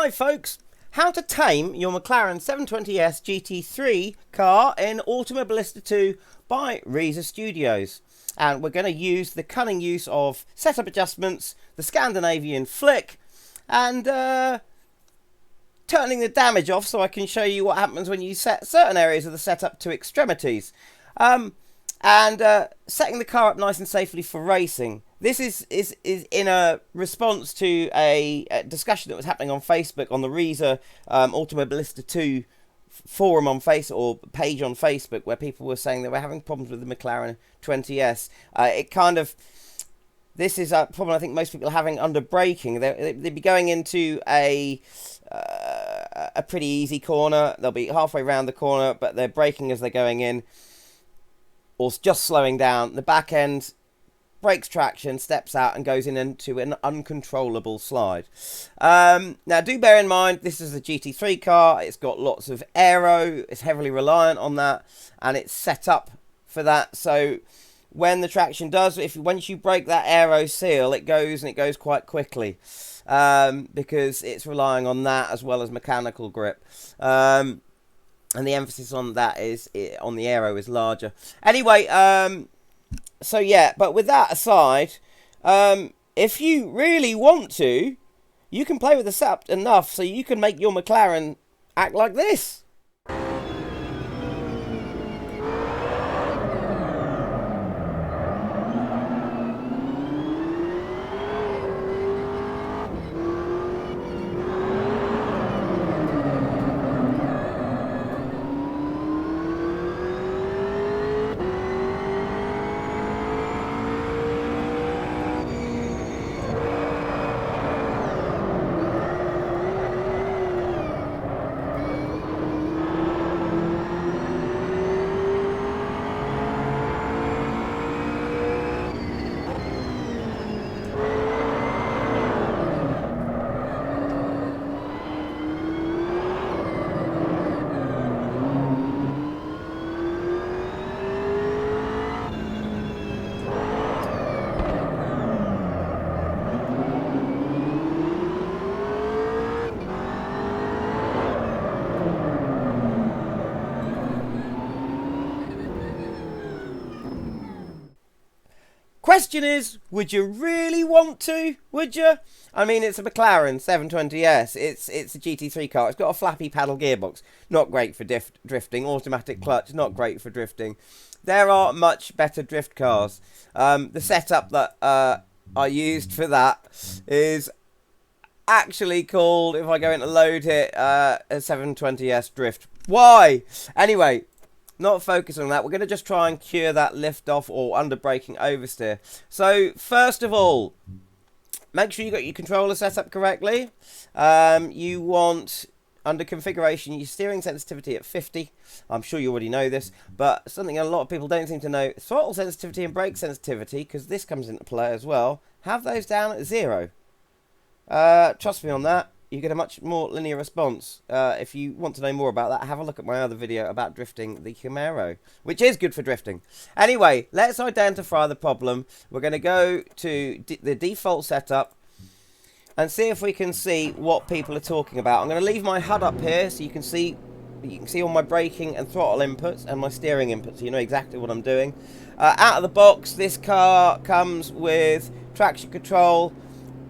Hi folks, how to tame your McLaren 720S GT3 car in Automobilista 2 by Reza Studios. And we're going to use the cunning use of setup adjustments, the Scandinavian flick, and turning the damage off so I can show you what happens when you set certain areas of the setup to extremities. And setting the car up nice and safely for racing. This is in a response to a discussion that was happening on Facebook on the Reza Automobilista 2 forum on Facebook, or page on Facebook, where people were saying they were having problems with the McLaren 20S. This is a problem I think most people are having under braking. They'd be going into a pretty easy corner. They'll be halfway around the corner, but they're braking as they're going in, or just slowing down. The back end breaks traction, steps out and goes into an uncontrollable slide. Now do bear in mind, this is a GT3 car. It's got lots of aero. It's heavily reliant on that, and it's set up for that. So when the traction does, once you break that aero seal, it goes quite quickly, because it's relying on that as well as mechanical grip. And the emphasis on that on the aero is larger. Anyway, so yeah, but with that aside, if you really want to, you can play with the setup enough so you can make your McLaren act like this. Question is, would you really want to? Would you? I mean, it's a McLaren 720S. It's a GT3 car. It's got a flappy paddle gearbox. Not great for drifting. Automatic clutch. Not great for drifting. There are much better drift cars. The setup that I used for that is actually called, if I go into load hit, a 720S drift. Why? Anyway, not focus on that. We're going to just try and cure that lift off or under braking oversteer. So first of all, make sure you got your controller set up correctly. You want, under configuration, your steering sensitivity at 50. I'm sure you already know this, but something a lot of people don't seem to know: throttle sensitivity and brake sensitivity, because this comes into play as well. Have those down at 0. Trust me on that. You get a much more linear response. If you want to know more about that, have a look at my other video about drifting the Camaro, which is good for drifting. Anyway, let's identify the problem. We're going to go to the default setup and see if we can see what people are talking about. I'm going to leave my HUD up here so you can see all my braking and throttle inputs and my steering inputs, so you know exactly what I'm doing. Out of the box, this car comes with traction control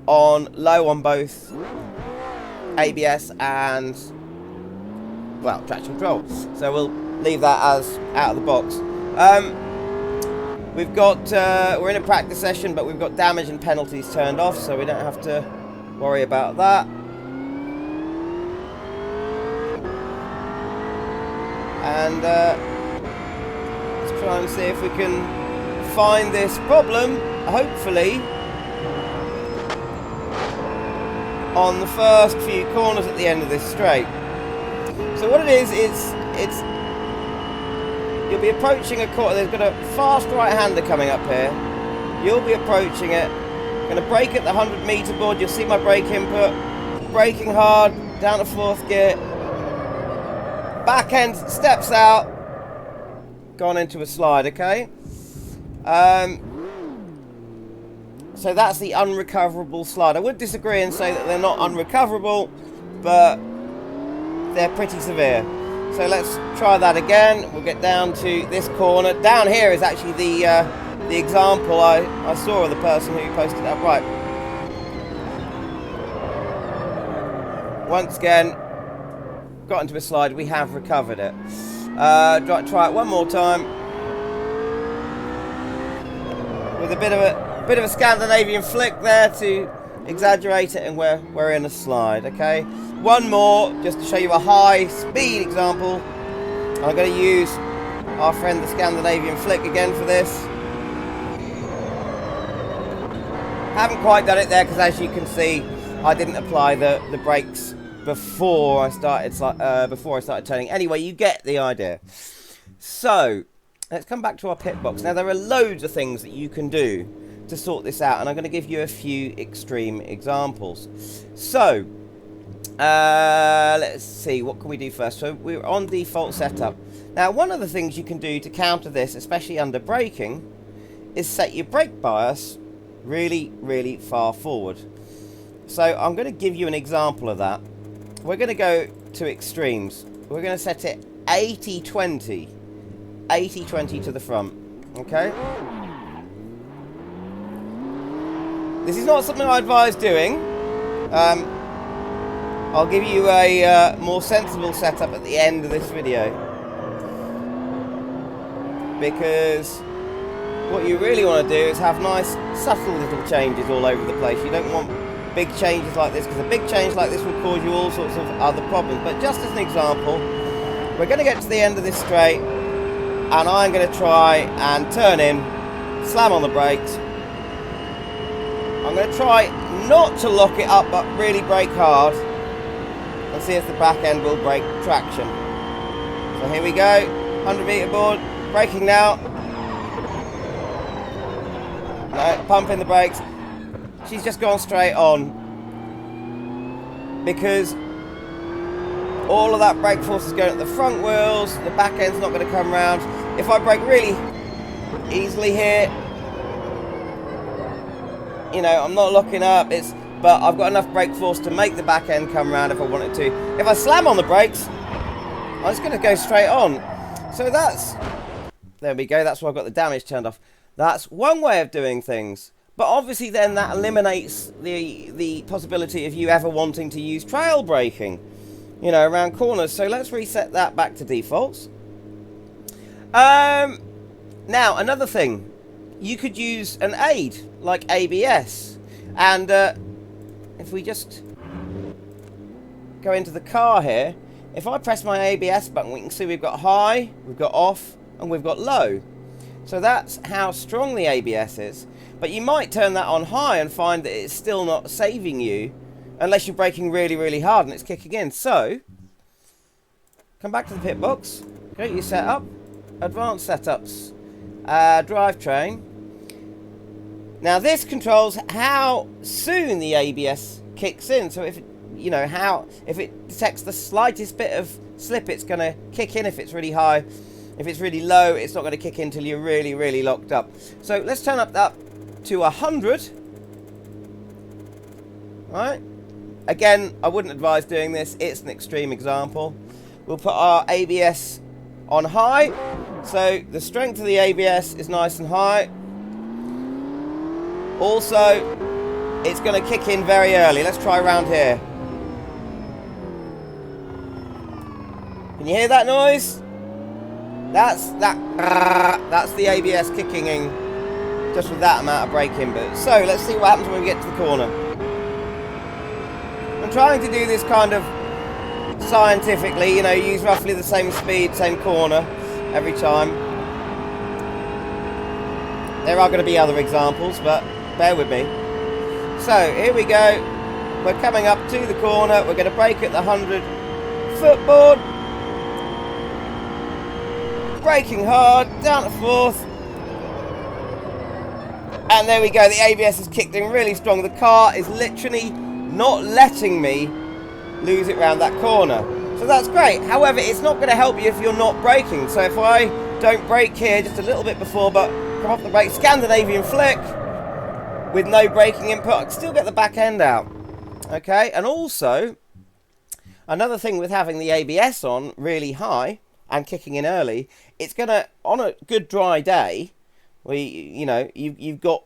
on low on both ABS and, well, traction control. So we'll leave that as out of the box. We've got, we're in a practice session, but we've got damage and penalties turned off, so we don't have to worry about that. And let's try and see if we can find this problem, hopefully, on the first few corners at the end of this straight. So what it is, it's you'll be approaching a corner. There's got a fast right-hander coming up here. You'll be approaching it. Going to brake at the 100-meter board. You'll see my brake input. Braking hard, down to 4th gear. Back end steps out. Gone into a slide, okay? So that's the unrecoverable slide. I would disagree and say that they're not unrecoverable, but they're pretty severe. So let's try that again. We'll get down to this corner. Down here is actually the example I saw of the person who posted it up. Right. Once again, got into a slide. We have recovered it. Try it one more time with a bit of a Scandinavian flick there to exaggerate it, and we're in a slide. Okay, one more just to show you a high speed example. I'm going to use our friend the Scandinavian flick again for this. Haven't quite done it there because, as you can see, I didn't apply the brakes before I started turning. Anyway, you get the idea. So let's come back to our pit box. Now, there are loads of things that you can do to sort this out, and I'm going to give you a few extreme examples. So let's see, what can we do first? So we're on default setup. Now, one of the things you can do to counter this, especially under braking, is set your brake bias really, really far forward. So I'm going to give you an example of that. We're going to go to extremes. We're going to set it 80-20. 80-20 to the front. Okay? This is not something I advise doing. I'll give you a more sensible setup at the end of this video. Because what you really want to do is have nice, subtle little changes all over the place. You don't want big changes like this, because a big change like this will cause you all sorts of other problems. But just as an example, we're going to get to the end of this straight, and I'm going to try and turn in, slam on the brakes. I'm going to try not to lock it up, but really brake hard, and see if the back end will break traction. So here we go, 100 meter board, braking now. No, pumping the brakes. She's just gone straight on, because all of that brake force is going at the front wheels. The back end's not going to come round. If I brake really easily here, you know, I'm not locking up, but I've got enough brake force to make the back end come round if I wanted to. If I slam on the brakes, I'm just going to go straight on. So there we go, that's why I've got the damage turned off. That's one way of doing things. But obviously then that eliminates the possibility of you ever wanting to use trail braking, you know, around corners. So let's reset that back to defaults. Now, another thing. You could use an aid, like ABS. And if we just go into the car here, if I press my ABS button, we can see we've got high, we've got off, and we've got low. So that's how strong the ABS is. But you might turn that on high and find that it's still not saving you unless you're braking really, really hard and it's kicking in. So, come back to the pit box, go to your setup, advanced setups, drivetrain. Now this controls how soon the ABS kicks in. So if it detects the slightest bit of slip, it's going to kick in if it's really high. If it's really low, it's not going to kick in until you're really, really locked up. So let's turn up that to 100. Right. Again, I wouldn't advise doing this. It's an extreme example. We'll put our ABS on high. So the strength of the ABS is nice and high. Also, it's going to kick in very early. Let's try around here. Can you hear that noise? That's the ABS kicking in just with that amount of braking. But so let's see what happens when we get to the corner. I'm trying to do this kind of scientifically, you know, use roughly the same speed, same corner every time. There are going to be other examples, but bear with me. So here we go. We're coming up to the corner. We're going to brake at the 100-foot board. Braking hard, down to fourth. And there we go, the ABS has kicked in really strong. The car is literally not letting me lose it round that corner. So that's great. However, it's not going to help you if you're not braking. So if I don't brake here just a little bit before, but come off the brake, Scandinavian flick, with no braking input, I can still get the back end out. Okay, and also, Another thing with having the ABS on really high and kicking in early, it's going to, on a good dry day, you've got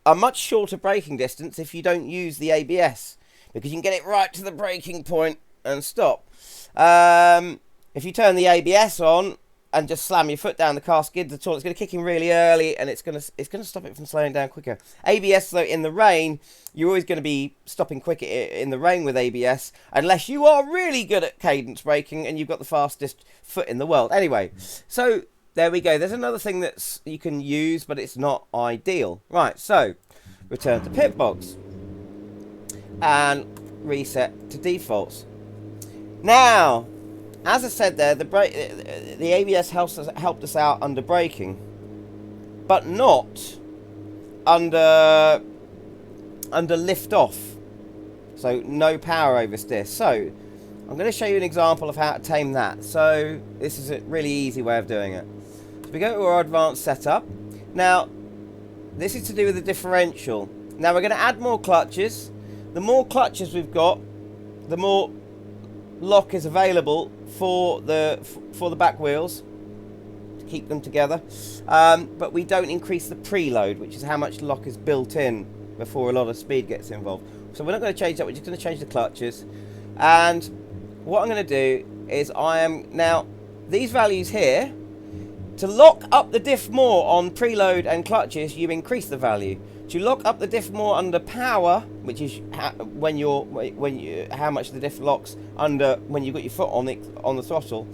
a much shorter braking distance if you don't use the ABS, because you can get it right to the braking point and stop. If you turn the ABS on and just slam your foot down, the car skids at all, it's going to kick in really early, and it's going to stop it from slowing down quicker. ABS, though, in the rain, you're always going to be stopping quicker in the rain with ABS, unless you are really good at cadence braking and you've got the fastest foot in the world. Anyway, so there we go. There's another thing that's you can use, but it's not ideal. Right, so return to pit box and reset to defaults. Now, as I said there, the ABS helped us out under braking, but not under lift off. So no power oversteer. So I'm going to show you an example of how to tame that. So this is a really easy way of doing it. So we go to our advanced setup. Now this is to do with the differential. Now we're going to add more clutches. The more clutches we've got, the more lock is available for the back wheels to keep them together, but we don't increase the preload, which is how much lock is built in before a lot of speed gets involved. So we're not going to change that, we're just going to change the clutches. And what I'm going to do is now these values here, to lock up the diff more on preload and clutches, you increase the value. To lock up the diff more under power, which is how much the diff locks under when you've got your foot on the throttle,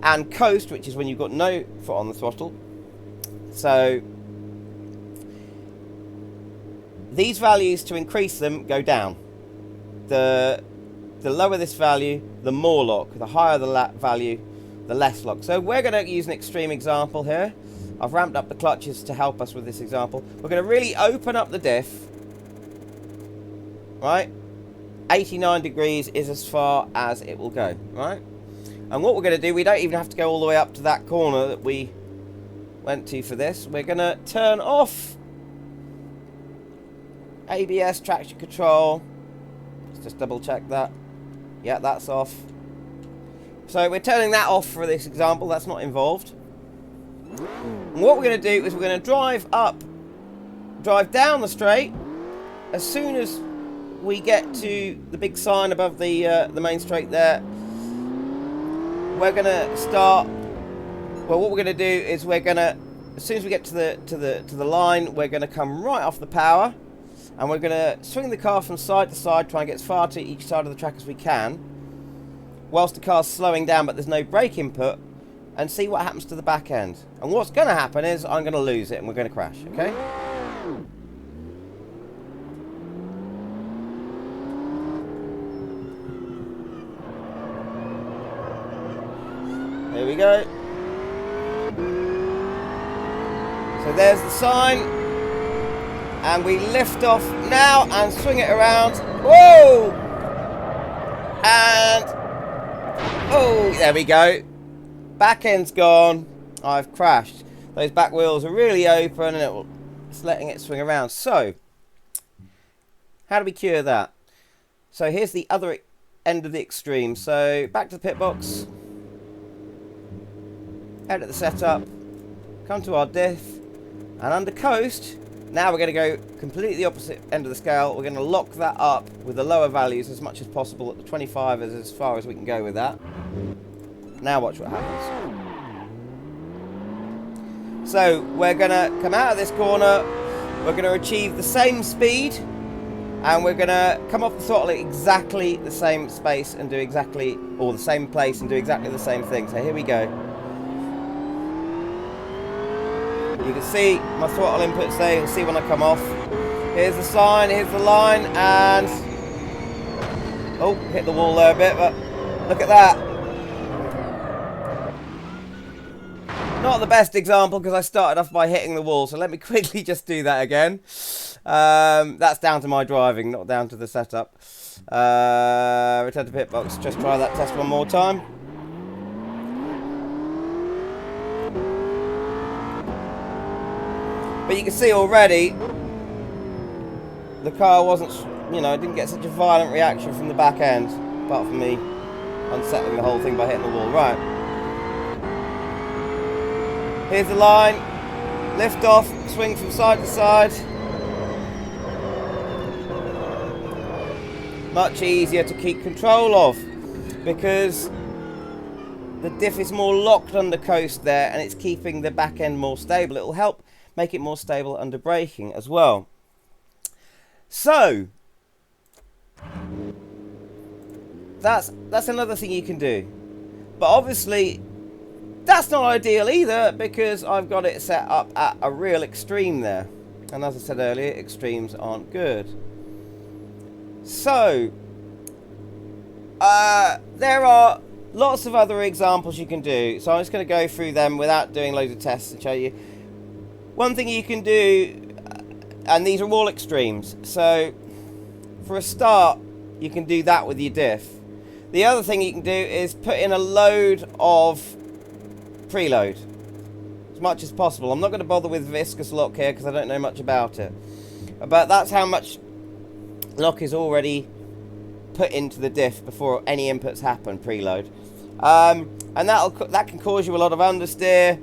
and coast, which is when you've got no foot on the throttle. So these values, to increase them, go down. The lower this value, the more lock. The higher the value, the less lock. So we're going to use an extreme example here. I've ramped up the clutches to help us with this example. We're going to really open up the diff. Right? 89 degrees is as far as it will go. Right? And what we're going to do, we don't even have to go all the way up to that corner that we went to for this. We're going to turn off ABS traction control. Let's just double check that. Yeah, that's off. So we're turning that off for this example. That's not involved. And what we're going to do is we're going to drive down the straight. As soon as we get to the big sign above the main straight there, we're going to start. Well, what we're going to do is we're going to, as soon as we get to the line, we're going to come right off the power, and we're going to swing the car from side to side, try and get as far to each side of the track as we can, whilst the car's slowing down, but there's no brake input, and see what happens to the back end. And what's going to happen is I'm going to lose it and we're going to crash, okay? Here we go. So there's the sign. And we lift off now and swing it around. Whoa! And... oh, there we go. Back end's gone. I've crashed. Those back wheels are really open and it's letting it swing around. So, how do we cure that? So here's the other end of the extreme. So back to the pit box. Edit the setup. Come to our diff. And under coast, now we're going to go completely the opposite end of the scale. We're going to lock that up with the lower values as much as possible. At the 25 is as far as we can go with that. Now watch what happens. So we're going to come out of this corner, we're going to achieve the same speed, and we're going to come off the throttle at exactly the same space and do exactly, or the same place and do exactly the same thing. So here we go. You can see my throttle inputs there, you'll see when I come off. Here's the sign, here's the line, and... oh, hit the wall there a bit, but look at that. Not the best example because I started off by hitting the wall, so let me quickly just do that again. That's down to my driving, not down to the setup. Return to pit box, just try that test one more time. But you can see already, the car wasn't, you know, didn't get such a violent reaction from the back end, apart from me unsettling the whole thing by hitting the wall. Right. Here's the line. Lift off, swing from side to side. Much easier to keep control of because the diff is more locked under coast there and it's keeping the back end more stable. It will help make it more stable under braking as well. So that's another thing you can do. But obviously that's not ideal either because I've got it set up at a real extreme there. And as I said earlier, extremes aren't good. So there are lots of other examples you can do. So I'm just going to go through them without doing loads of tests and show you. One thing you can do, and these are all extremes. So for a start, you can do that with your diff. The other thing you can do is put in a load of preload as much as possible. I'm not going to bother with viscous lock here because I don't know much about it. But that's how much lock is already put into the diff before any inputs happen, preload. And that can cause you a lot of understeer.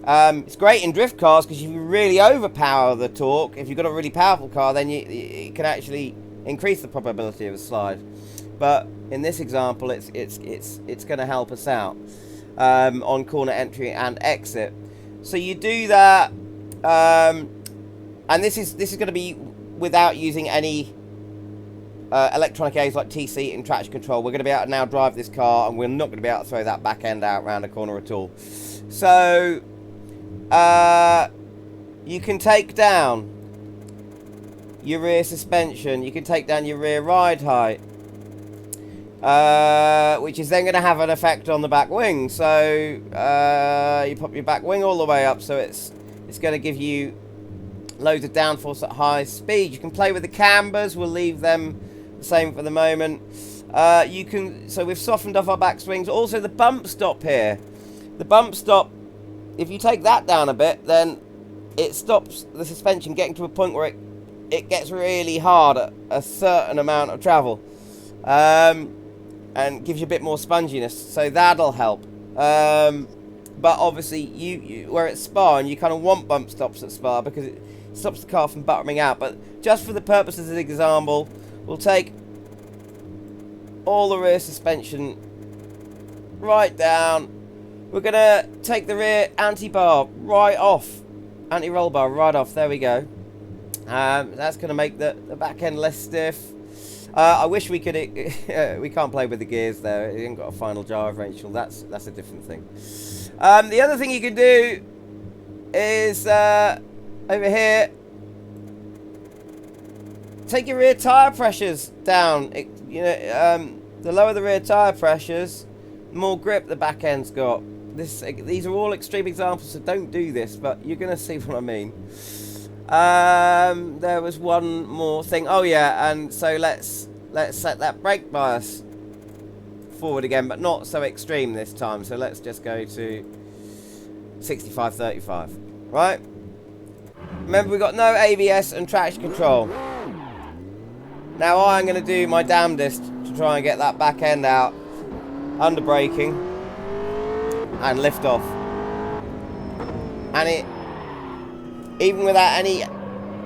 It's great in drift cars because if you really overpower the torque, if you've got a really powerful car, then it can actually increase the probability of a slide. But in this example, it's going to help us out on corner entry and exit. So you do that, and this is going to be without using any electronic aids like TC and traction control. We're going to be able to now drive this car, and we're not going to be able to throw that back end out around a corner at all. So you can take down your rear suspension, you can take down your rear ride height, which is then going to have an effect on the back wing. So you pop your back wing all the way up, so it's going to give you loads of downforce at high speed. You can play with the cambers. We'll leave them the same for the moment. So we've softened off our back swings. Also the bump stop here. The bump stop, if you take that down a bit, then it stops the suspension getting to a point where it gets really hard at a certain amount of travel. And gives you a bit more sponginess, so that'll help. But obviously, you where it's Spa, and you kind of want bump stops at Spa because it stops the car from bottoming out. But just for the purposes of the example, we'll take all the rear suspension right down. We're going to take the rear anti-bar right off. Anti-roll bar right off. There we go. That's going to make the back end less stiff. I wish we could. We can't play with the gears there. It ain't got a final jar differential. That's a different thing. The other thing you can do is over here. Take your rear tire pressures down. The lower the rear tire pressures, the more grip the back end's got. These are all extreme examples, so don't do this. But you're gonna see what I mean. There was one more thing. Oh yeah, and so let's set that brake bias forward again, but not so extreme this time. So let's just go to 65-35. Right? Remember, we've got no ABS and traction control. Now I'm going to do my damnedest to try and get that back end out under braking and lift off. And it, even without any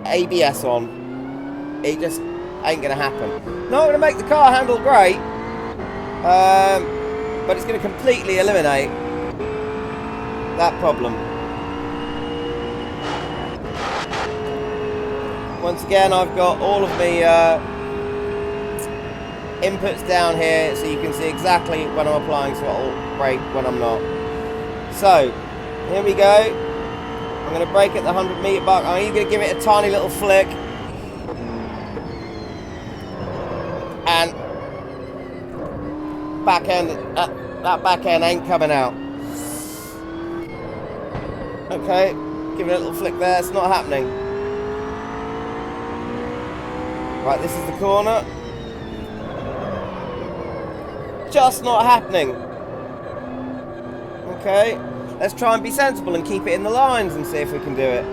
ABS on, it just ain't going to happen. Not going to make the car handle great, but it's going to completely eliminate that problem. Once again, I've got all of the inputs down here, so you can see exactly when I'm applying throttle, brake when I'm not. So, here we go. I'm going to brake at the 100 metre mark. I'm even going to give it a tiny little flick. And back end, that back end ain't coming out. Okay, give it a little flick there. It's not happening. Right, this is the corner. Just not happening. Okay, let's try and be sensible and keep it in the lines and see if we can do it.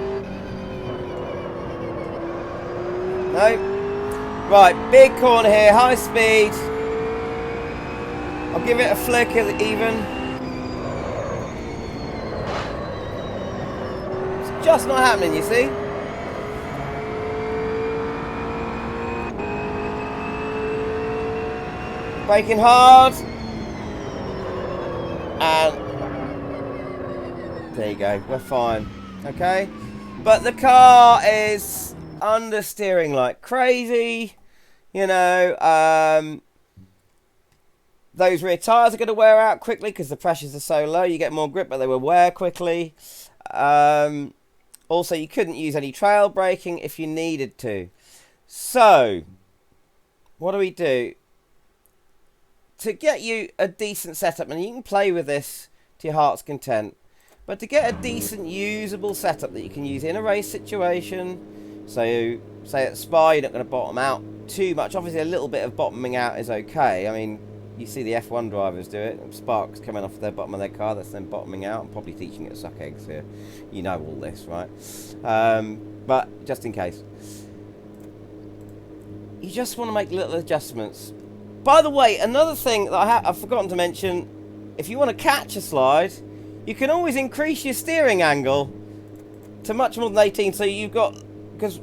No? Right, big corner here, high speed. I'll give it a flick even. It's just not happening, you see? Braking hard. And there you go, we're fine. Okay? But the car is understeering like crazy. You know, those rear tyres are going to wear out quickly because the pressures are so low. You get more grip, but they will wear quickly. Also, you couldn't use any trail braking if you needed to. So, what do? To get you a decent setup, and you can play with this to your heart's content, but to get a decent usable setup that you can use in a race situation, so say at Spa you're not going to bottom out too much. Obviously a little bit of bottoming out is okay. I mean, you see the F1 drivers do it, sparks coming off the bottom of their car, that's then bottoming out. I'm probably teaching it to suck eggs here, you know all this, right? But just in case, you just want to make little adjustments. By the way, another thing that I've forgotten to mention, if you want to catch a slide, you can always increase your steering angle to much more than 18. So you've got, because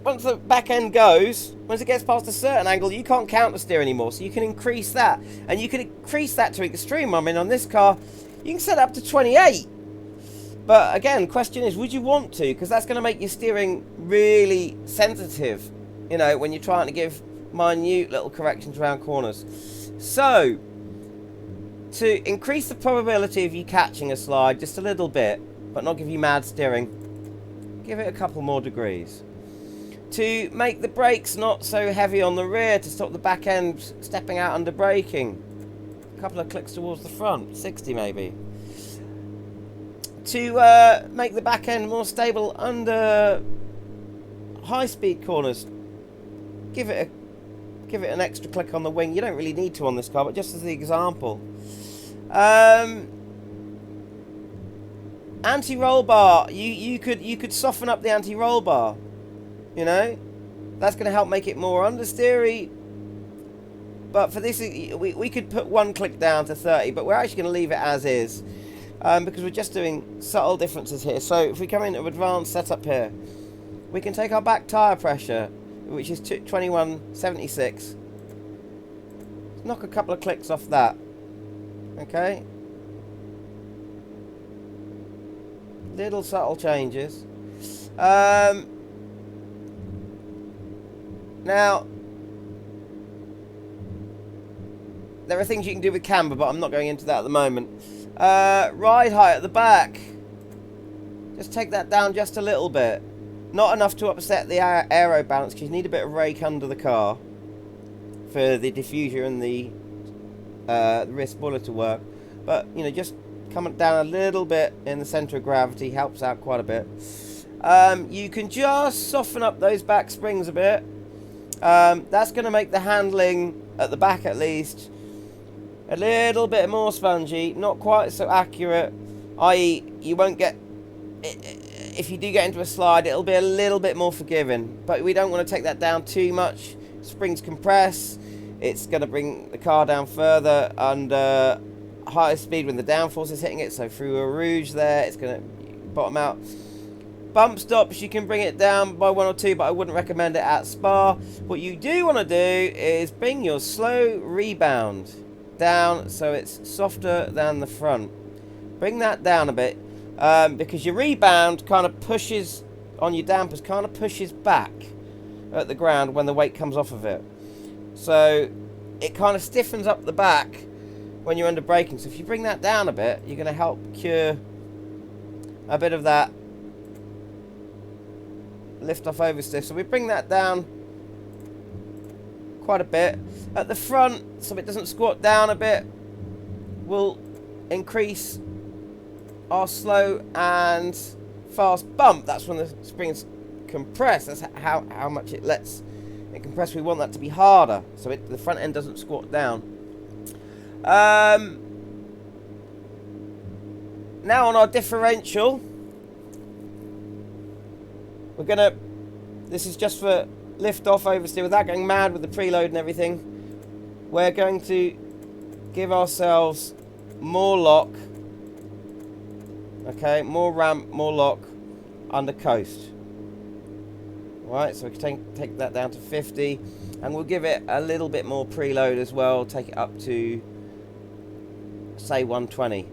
once the back end goes, once it gets past a certain angle, you can't counter steer anymore. So you can increase that. And you can increase that to extreme. I mean, on this car, you can set it up to 28. But again, question is, would you want to? Because that's going to make your steering really sensitive, you know, when you're trying to give minute little corrections around corners. So to increase the probability of you catching a slide just a little bit, but not give you mad steering, give it a couple more degrees. To make the brakes not so heavy on the rear, to stop the back end stepping out under braking, a couple of clicks towards the front, 60 maybe. To make the back end more stable under high speed corners, give it an extra click on the wing. You don't really need to on this car, but just as the example. Anti-roll bar. You could soften up the anti-roll bar. You know, that's going to help make it more understeery. But for this, we could put one click down to 30, but we're actually going to leave it as is, because we're just doing subtle differences here. So if we come into advanced setup here, we can take our back tyre pressure, which is 2176. Knock a couple of clicks off that. Okay. Little subtle changes. Now, there are things you can do with camber, but I'm not going into that at the moment. Ride height at the back. Just take that down just a little bit. Not enough to upset the aero balance, because you need a bit of rake under the car for the diffuser and the rear spoiler to work. But, you know, just coming down a little bit in the centre of gravity helps out quite a bit. You can just soften up those back springs a bit. That's going to make the handling, at the back at least, a little bit more spongy, not quite so accurate, i.e. you won't get... If you do get into a slide, it'll be a little bit more forgiving, but we don't want to take that down too much. Springs compress, it's going to bring the car down further under higher speed when the downforce is hitting it, so through a rouge there, it's going to bottom out. Bump stops, you can bring it down by 1 or 2, but I wouldn't recommend it at Spa. What you do want to do is bring your slow rebound down so it's softer than the front. Bring that down a bit. Because your rebound kind of pushes on your dampers, kind of pushes back at the ground when the weight comes off of it. So it kind of stiffens up the back when you're under braking. So if you bring that down a bit, you're going to help cure a bit of that lift off oversteer. So we bring that down quite a bit. At the front, so it doesn't squat down a bit, we'll increase our slow and fast bump. That's when the springs compress. That's how much it lets it compress. We want that to be harder, so the front end doesn't squat down. Now on our differential, we're gonna, this is just for lift off oversteer without going mad with the preload and everything. We're going to give ourselves more lock. Okay, more ramp, more lock under coast. Right, so we can take that down to 50, and we'll give it a little bit more preload as well. Take it up to, say, 120.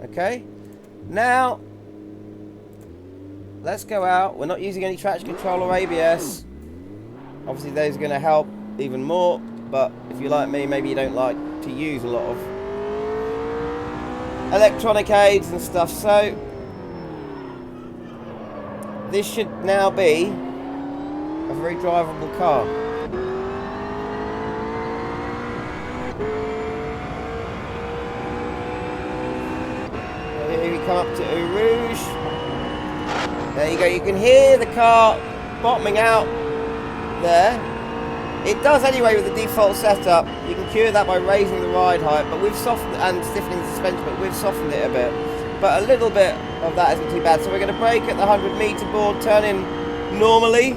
Okay, now let's go out. We're not using any traction control or ABS. Obviously, those are going to help even more. But if you're like me, maybe you don't like to use a lot of electronic aids and stuff. So this should now be a very drivable car. Here we come up to Eau Rouge. There you go. You can hear the car bottoming out there. It does anyway with the default setup. You can cure that by raising the ride height, but we've softened and stiffening the suspension, but we've softened it a bit. But a little bit of that isn't too bad. So we're going to brake at the 100-meter board, turn in normally.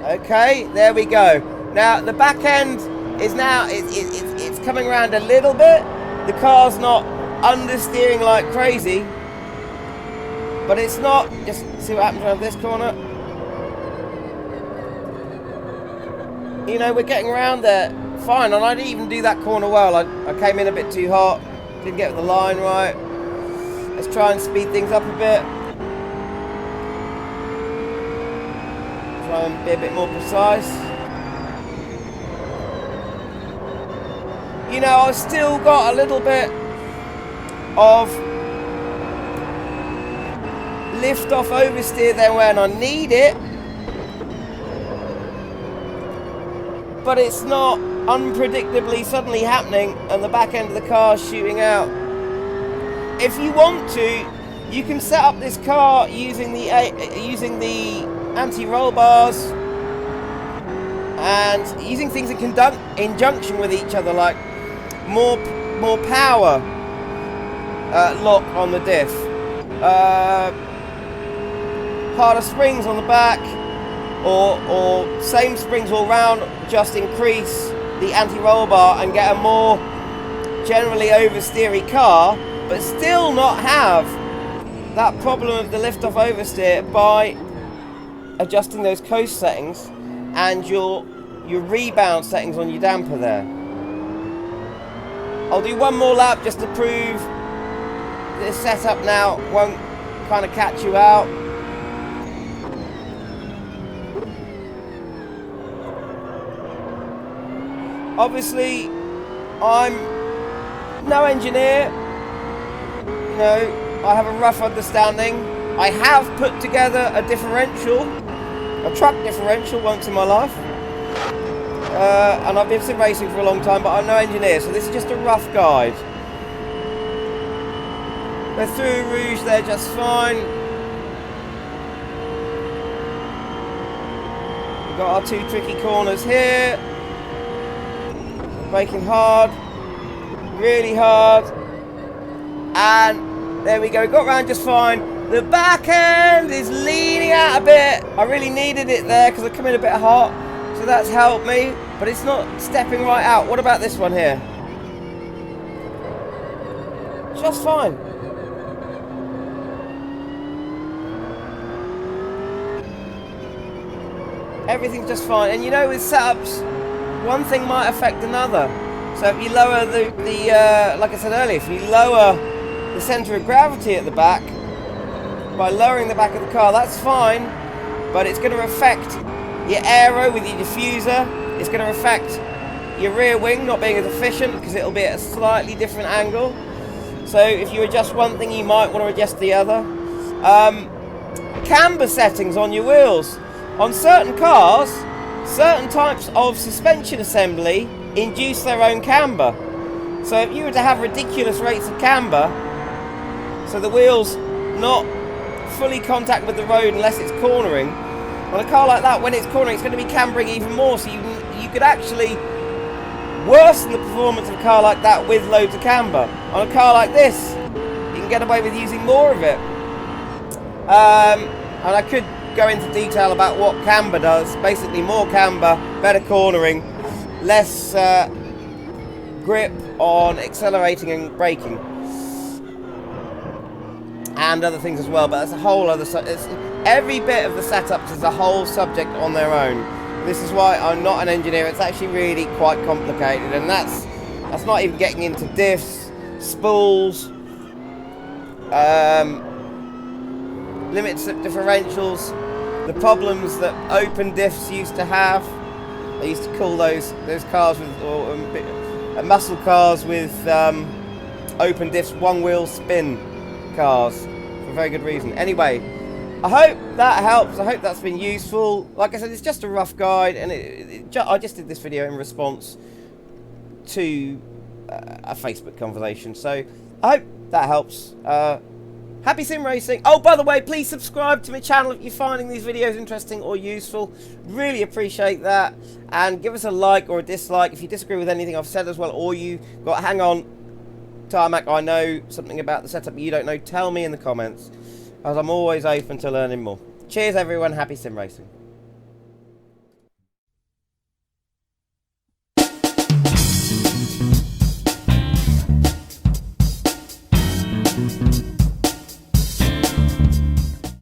Okay, there we go. Now the back end is now it's coming around a little bit. The car's not understeering like crazy, but it's not. Just see what happens around this corner. You know, we're getting around there fine, and I didn't even do that corner well. I came in a bit too hot, didn't get the line right. Let's try and speed things up a bit. Try and be a bit more precise. You know, I've still got a little bit of lift off oversteer there when I need it, but it's not unpredictably suddenly happening and the back end of the car is shooting out. If you want to, you can set up this car using the anti-roll bars and using things in conjunction with each other, like more power lock on the diff, harder springs on the back, or same springs all round, just increase the anti-roll bar and get a more generally oversteery car, but still not have that problem of the lift-off oversteer by adjusting those coast settings and your rebound settings on your damper there. I'll do one more lap just to prove this setup now won't kind of catch you out. Obviously, I'm no engineer. You know, I have a rough understanding. I have put together a differential, a truck differential once in my life. And I've been sim racing for a long time, but I'm no engineer, so this is just a rough guide. We're through Rouge there just fine. We've got our two tricky corners here. Braking hard, really hard, and there we go, got round just fine. The back end is leaning out a bit. I really needed it there because I come in a bit hot, so that's helped me, but it's not stepping right out. What about this one here? Just fine. Everything's just fine, and you know, with setups, one thing might affect another. So if you lower the like I said earlier, if you lower the centre of gravity at the back by lowering the back of the car, that's fine, but it's going to affect your aero with your diffuser. It's going to affect your rear wing not being as efficient because it'll be at a slightly different angle. So if you adjust one thing, you might want to adjust the other. Camber settings on your wheels. On certain cars, certain types of suspension assembly induce their own camber. So if you were to have ridiculous rates of camber, so the wheel's not fully contact with the road unless it's cornering, on a car like that, when it's cornering, it's going to be cambering even more, so you could actually worsen the performance of a car like that with loads of camber. On a car like this, you can get away with using more of it. And I could go into detail about what camber does. Basically, more camber, better cornering, less grip on accelerating and braking, and other things as well. But that's a whole other every bit of the setups is a whole subject on their own. This is why I'm not an engineer. It's actually really quite complicated, and that's not even getting into diffs, spools, limited slip differentials, the problems that open diffs used to have. I used to call those cars with muscle cars with open diffs, one wheel spin cars, for a very good reason. Anyway, I hope that helps. I hope that's been useful. Like I said, it's just a rough guide, and I just did this video in response to a Facebook conversation. So I hope that helps. Happy sim racing. Oh, by the way, please subscribe to my channel if you're finding these videos interesting or useful. Really appreciate that. And give us a like or a dislike if you disagree with anything I've said as well, or you got, hang on, Tarmac, I know something about the setup you don't know. Tell me in the comments, as I'm always open to learning more. Cheers, everyone. Happy sim racing.